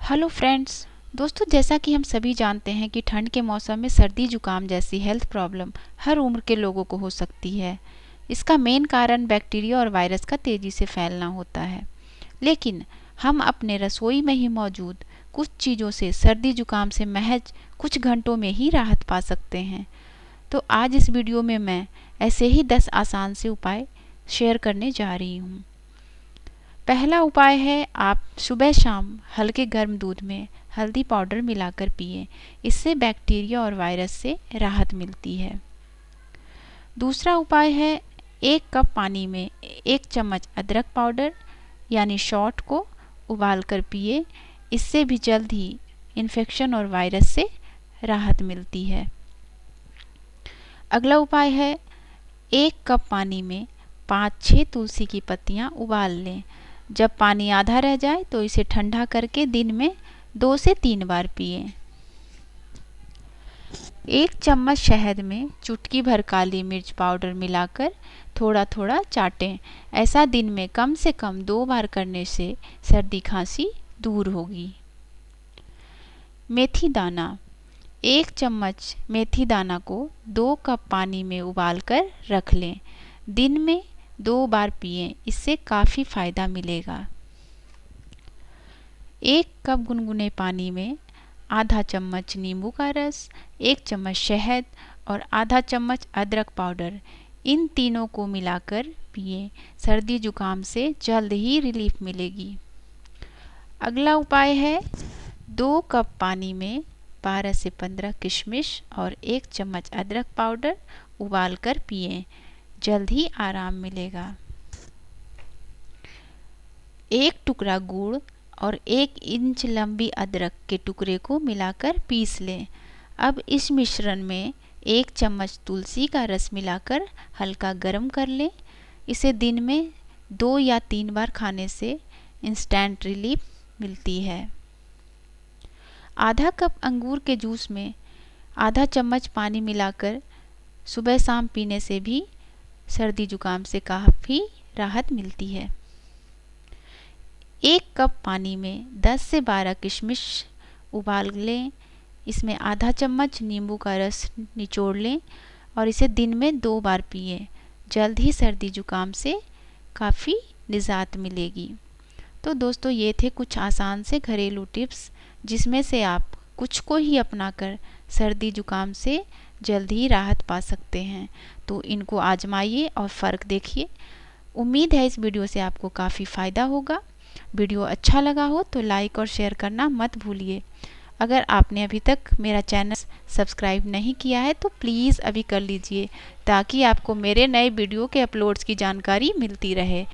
Hello friends. दोस्तों, जैसा कि हम सभी जानते हैं कि ठंड के मौसम में सर्दी जुकाम जैसी हेल्थ प्रॉब्लम हर उम्र के लोगों को हो सकती है। इसका मेन कारण बैक्टीरिया और वायरस का तेज़ी से फैलना होता है। लेकिन हम अपने रसोई में ही मौजूद कुछ चीज़ों से सर्दी जुकाम से महज कुछ घंटों में ही राहत पा सकते हैं। तो आज इस वीडियो में मैं ऐसे ही 10 आसान से उपाय शेयर करने जा रही हूँ। पहला उपाय है, आप सुबह शाम हल्के गर्म दूध में हल्दी पाउडर मिलाकर पिएं। इससे बैक्टीरिया और वायरस से राहत मिलती है। दूसरा उपाय है, 1 कप पानी में 1 चम्मच अदरक पाउडर यानी शॉट को उबाल कर पिए। इससे भी जल्द ही इन्फेक्शन और वायरस से राहत मिलती है। अगला उपाय है, 1 कप पानी में 5-6 तुलसी की पत्तियां उबाल लें। जब पानी आधा रह जाए तो इसे ठंडा करके दिन में 2 से 3 बार पिएं। 1 चम्मच शहद में चुटकी भर काली मिर्च पाउडर मिलाकर थोड़ा थोड़ा चाटें। ऐसा दिन में कम से कम 2 बार करने से सर्दी खांसी दूर होगी। मेथी दाना, 1 चम्मच मेथी दाना को 2 कप पानी में उबालकर रख लें। दिन में 2 बार पिएं, इससे काफ़ी फ़ायदा मिलेगा। 1 कप गुनगुने पानी में आधा चम्मच नींबू का रस, 1 चम्मच शहद और आधा चम्मच अदरक पाउडर, इन तीनों को मिलाकर पिएं। सर्दी जुकाम से जल्द ही रिलीफ मिलेगी। अगला उपाय है, 2 कप पानी में 12 से 15 किशमिश और 1 चम्मच अदरक पाउडर उबालकर पिएं। जल्द ही आराम मिलेगा। 1 टुकड़ा गुड़ और 1 इंच लंबी अदरक के टुकड़े को मिलाकर पीस लें। अब इस मिश्रण में 1 चम्मच तुलसी का रस मिलाकर हल्का गर्म कर लें। इसे दिन में 2 या 3 बार खाने से इंस्टेंट रिलीफ मिलती है। आधा कप अंगूर के जूस में आधा चम्मच पानी मिलाकर सुबह शाम पीने से भी सर्दी जुकाम से काफ़ी राहत मिलती है। 1 कप पानी में 10 से 12 किशमिश उबाल लें। इसमें आधा चम्मच नींबू का रस निचोड़ लें और इसे दिन में 2 बार पिएं। जल्द ही सर्दी जुकाम से काफ़ी निजात मिलेगी। तो दोस्तों, ये थे कुछ आसान से घरेलू टिप्स, जिसमें से आप कुछ को ही अपनाकर सर्दी जुकाम से जल्द ही राहत पा सकते हैं। तो इनको आजमाइए और फ़र्क देखिए। उम्मीद है इस वीडियो से आपको काफ़ी फ़ायदा होगा। वीडियो अच्छा लगा हो तो लाइक और शेयर करना मत भूलिए। अगर आपने अभी तक मेरा चैनल सब्सक्राइब नहीं किया है तो प्लीज़ अभी कर लीजिए, ताकि आपको मेरे नए वीडियो के अपलोड्स की जानकारी मिलती रहे।